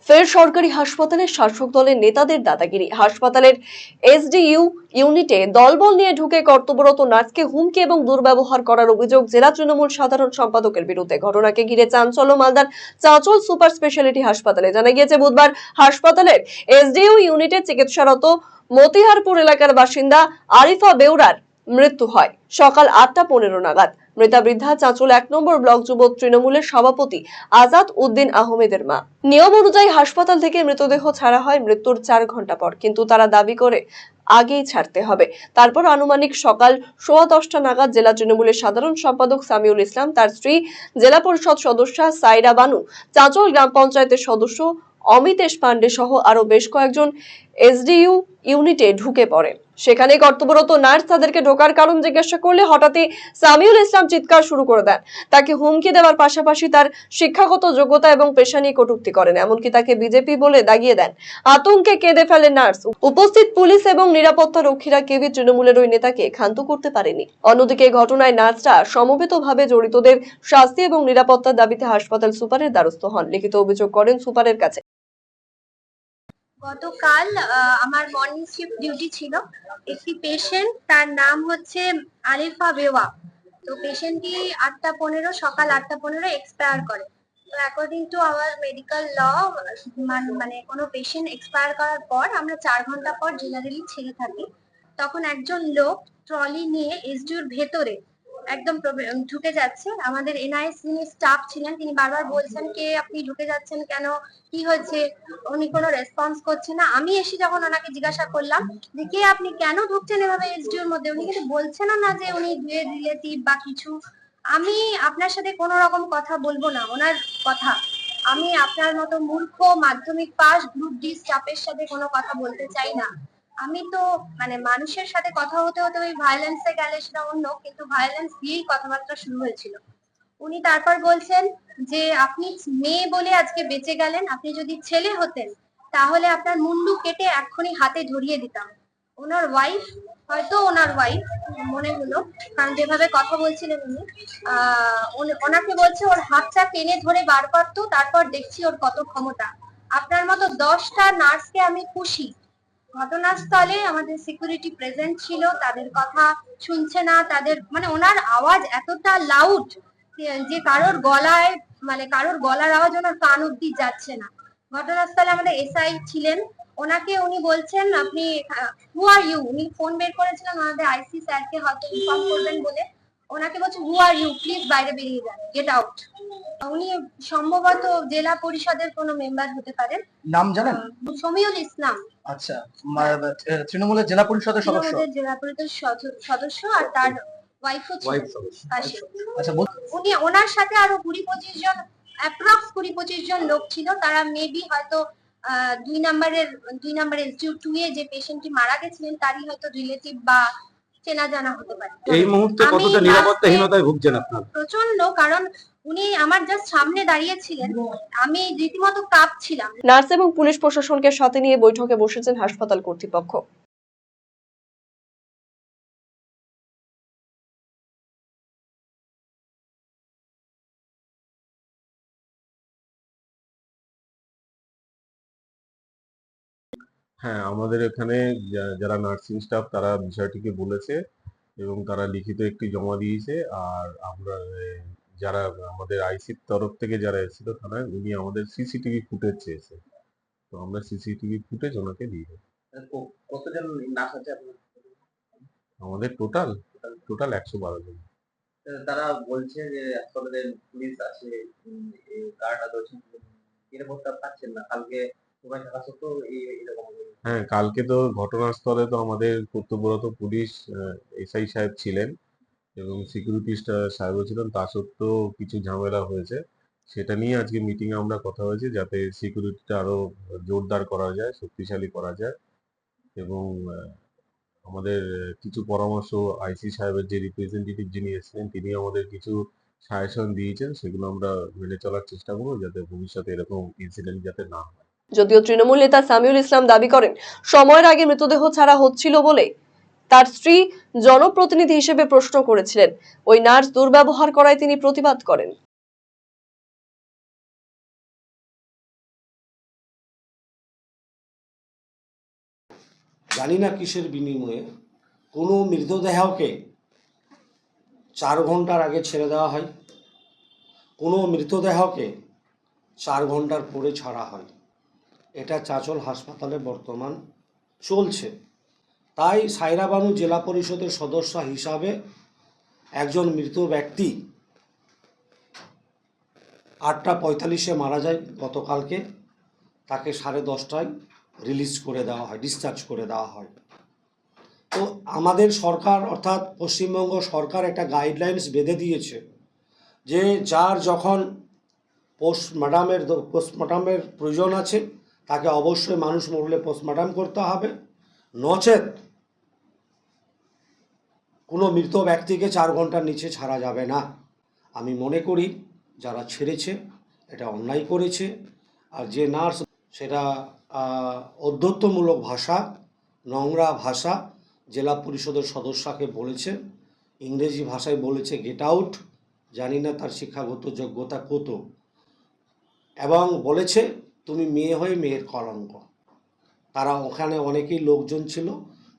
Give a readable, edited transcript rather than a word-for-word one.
ফের সরকারি হাসপাতালে শাসক দলের নেতাদের দাদাগিরি। হাসপাতালের এসডিইউ ইউনিটে দলবল নিয়ে ঢুকে কর্তব্যরত নার্সকে হুমকি এবং দুর্ব্যবহার করার অভিযোগ জেলা তৃণমূল সাধারণ সম্পাদকের বিরুদ্ধে। ঘটনাকে ঘিরে চাঞ্চল্য মালদার চাঁচল সুপার স্পেশালিটি হাসপাতালে। জানা গিয়েছে, বুধবার হাসপাতালের এসডিইউ ইউনিটে চিকিৎসারত মতিহারপুর এলাকার বাসিন্দা আরিফা বেউরার মৃত্যু হয় সকাল 8:15 নাগাদ। মৃতা বৃদ্ধা চাঁচল 1 নম্বর ব্লক যুব তৃণমূলের সভাপতি আজাদ উদ্দিন আহমেদের মা। নিয়ম অনুযায়ী হাসপাতাল থেকে মৃতদেহ ছাড়া হয় মৃত্যুর 4 ঘন্টা পর, কিন্তু তারা দাবি করে আগেই ছাড়তে হবে। তারপর আনুমানিক সকাল 10:15 নাগাদ জেলা তৃণমূলের সাধারণ সম্পাদক সামিউল ইসলাম, তার স্ত্রী, জেলা পরিষদ সদস্যা সাইরা বানু, চাঁচল গ্রাম পঞ্চায়েতের সদস্য অমিতেশ পান্ডে সহ আরো বেশ কয়েকজন এসডিইউ ইউনিটে ঢুকে পড়ে। সেখানে কর্তব্যরত নার্স তাদেরকে ঢোকার কারণ জিজ্ঞাসা করলে হঠাৎই সামিউল ইসলাম চিৎকার শুরু করে দেন। তাকে হুমকি দেওয়ার পাশাপাশি তার শিক্ষাগত যোগ্যতা এবং পেশা নিয়ে কটূক্তি করেন, এমনকি তাকে বিজেপি বলে দাগিয়ে দেন। আতঙ্কে কেঁদে ফেলে নার্স। উপস্থিত পুলিশ এবং নিরাপত্তা রক্ষীরা কেউই তৃণমূলের ওই নেতাকে ক্ষান্ত করতে পারেনি। অন্যদিকে ঘটনায় নার্সরা সমবেতভাবে জড়িতদের শাস্তি এবং নিরাপত্তার দাবিতে হাসপাতাল সুপারের দ্বারস্থ হন। লিখিত অভিযোগ করেন সুপারের কাছে। গতকাল আমার মর্নিং শিফট ডিউটি ছিল। একটি পেশেন্ট, তার নাম হচ্ছে আরিফা বেওয়া। তো পেশেন্টটি 8:15 সকাল 8:15 এক্সপায়ার করে। তো অ্যাকর্ডিং টু আওয়ার মেডিকেল ল, মানে কোনো পেশেন্ট এক্সপায়ার করার পর আমরা 4 ঘন্টা পর জেনারেলি ছেড়ে থাকি। তখন একজন লোক ট্রলি নিয়ে এসডিউর ভেতরে একদম ঢুকে যাচ্ছে। আমাদের এনআইএস যিনি স্টাফ ছিলেন তিনি বারবার বলছেন, কে আপনি ঢুকে যাচ্ছেন কেন, কি হয়েছে? উনি কোনো রেসপন্স করছে না। আমি এসে যখন ওনাকে জিজ্ঞাসা করলাম যে কে আপনি, কেন ঢুকছেন এভাবে এসডিওর মধ্যে, উনি কিন্তু বলছেন না যে উনি রিলেটিভ বা কিছু। আমি আপনার সাথে কোনো রকম কথা বলবো না, ওনার কথা। আমি আপনার মতো মূর্খ মাধ্যমিক পাস গ্রুপ ডি স্টাফের সাথে কোনো কথা বলতে চাই না। আমি তো মানে মানুষের সাথে কথা হতে হতে ওই ভায়োলেন্সে গেলে সেটা অন্য, কিন্তু ভায়োলেন্স দিয়েই কথাবার্তা শুরু হয়েছিল। উনি তারপর বলছেন যে আপনি মেয়ে বলে আজকে বেঁচে গেলেন, আপনি যদি ছেলে হতেন তাহলে আপনার মুন্ডু কেটে এক্ষুনি হাতে ধরিয়ে দিতাম। ওনার ওয়াইফ, হয়তো ওনার ওয়াইফ মনে হলো, কারণ যেভাবে কথা বলছিলেন উনি, ওনাকে বলছে ওর হাতটা টেনে ধরে বার করতো, তারপর দেখছি ওর কত ক্ষমতা। আপনার মতো 10টা নার্সকে আমি খুশি। ঘটনাস্থলে আমাদের সিকিউরিটি প্রেজেন্ট ছিল, তাদের কথা শুনছে না। তাদের মানে ওনার আওয়াজ এতটা লাউড যে কারোর গলায়, মানে কারোর গলার আওয়াজ ওনার কান অব্দি যাচ্ছে না। ঘটনাস্থলে আমাদের এসআই ছিলেন, ওনাকে উনি বলছেন আপনি হু আর ইউ, উনি ফোন বের করেছিলেন আমাদের আইসি স্যারকে হয়তো ইনফর্ম করবেন বলে। ওনাকে বলছে হু আর ইউ, প্লিজ বাইরে বেরিয়ে যান, গেট আউট। উনি সম্ভবত জেলা পরিষদের কোনো মেম্বার হতে পারেন। নাম জানেন? সামিউল ইসলাম। আচ্ছা, তৃণমূলের জেলা পরিষদের সদস্য। জেলা পরিষদের সদস্য, আর তার ওয়াইফও ছিল পাশে। আচ্ছা, উনি, ওনার সাথে আরো 20-25 জন, অ্যাপ্রক্স 20-25 জন লোক ছিল। তারা মেবি হয়তো 2 নম্বরের এসডিউ 2 এ যে পেশেন্টটি মারা গেছিলেন তারই হয়তো রিলেটিভ বা চেনা জানা হতে পারে। এই মুহূর্তে কতটা নিরাপত্তাহীনতায় ভুগছেন আপনারা? প্রচন্ড, কারণ উনি আমার জাস্ট সামনে দাঁড়িয়ে ছিলেন, আমি রীতিমতো কাঁপছিলাম। নার্স এবং পুলিশ প্রশাসনকে সাথে নিয়ে বৈঠকে বসেছেন হাসপাতাল কর্তৃপক্ষ। হ্যাঁ, আমাদের এখানে যারা নার্সিং স্টাফ তারা বিষয়টিকে বলেছে এবং তারা লিখিত একটি জমা দিয়েছে। আর আমরা যারা আমাদের আইসির তরফ থেকে যারা এসেছিল থানায়, উনি আমাদের সিসিটিভি ফুটেজ চেয়েছে। তো আমরা সিসিটিভি ফুটেজ ওনাকে দিয়ে দেবো। কতজন নার্স আছে আপনার? আমাদের টোটাল 112 জন। তারা বলছে যে হাসপাতালে পুলিশ আছে, গার্ড আছে, নিরাপত্তা পাচ্ছেন না। কালকে সবাই থাকা সত্ত্বেও এরকম। হ্যাঁ, কালকে তো ঘটনাস্থলে তো আমাদের কর্তব্যরত পুলিশ এসআই সাহেব ছিলেন এবং সিকিউরিটি সাহেবও ছিলেন, তা সত্ত্বেও কিছু ঝামেলা হয়েছে। সেটা নিয়ে আজকে মিটিং এ আমরা কথা হয়েছে যাতে সিকিউরিটিটা আরো জোরদার করা যায়, শক্তিশালী করা যায়। এবং আমাদের কিছু পরামর্শ আইসি সাহেবের যে রিপ্রেজেন্টেটিভ যিনি এসেছিলেন তিনি আমাদের কিছু সাজেশন দিয়েছেন, সেগুলো আমরা মেনে চলার চেষ্টা করবো যাতে ভবিষ্যতে এরকম ইনসিডেন্ট যাতে না হয়। যদিও তৃণমূল নেতা সামিউল ইসলাম দাবি করেন সময়ের আগে মৃতদেহ ছাড়া হচ্ছিল বলে তার স্ত্রী জনপ্রতিনিধি হিসেবে প্রশ্ন করেছিলেন। ওই নার্স দুর্ব্যবহার করায় তিনি প্রতিবাদ করেন। জানি না কিসের বিনিময়ে কোনো মৃতদেহকে 4 ঘন্টার আগে ছেড়ে দেওয়া হয়, কোনো মৃতদেহকে 4 ঘন্টার পরে ছাড়া হয়। এটা চাঁচল হাসপাতালে বর্তমান চলছে। তাই সায়রা বানু জেলা পরিষদের সদস্য হিসাবে একজন মৃত ব্যক্তি 8:45-এ মারা যায় গতকালকে, তাকে 10:30টায় রিলিজ করে দেওয়া হয়, ডিসচার্জ করে দেওয়া হয়। তো আমাদের সরকার অর্থাৎ পশ্চিমবঙ্গ সরকার একটা গাইডলাইন্স বেঁধে দিয়েছে যে যার যখন পোস্টমর্টমের প্রয়োজন আছে তাকে অবশ্যই মানুষ মরলে পোস্টমর্টম করতে হবে, নচেত কোনো মৃত ব্যক্তিকে 4 ঘন্টার নিচে ছাড়া যাবে না। আমি মনে করি যারা ছেড়েছে এটা অন্যায় করেছে। আর যে নার্স সেটা অধ্যত্বমূলক ভাষা, নোংরা ভাষা জেলা পরিষদের সদস্যকে বলেছে, ইংরেজি ভাষায় বলেছে গেট আউট, জানি না তার শিক্ষাগত যোগ্যতা কত, এবং বলেছে তুমি মেয়ে হয়ে মেয়ের কলঙ্ক। তারা ওখানে অনেকেই লোকজন ছিল,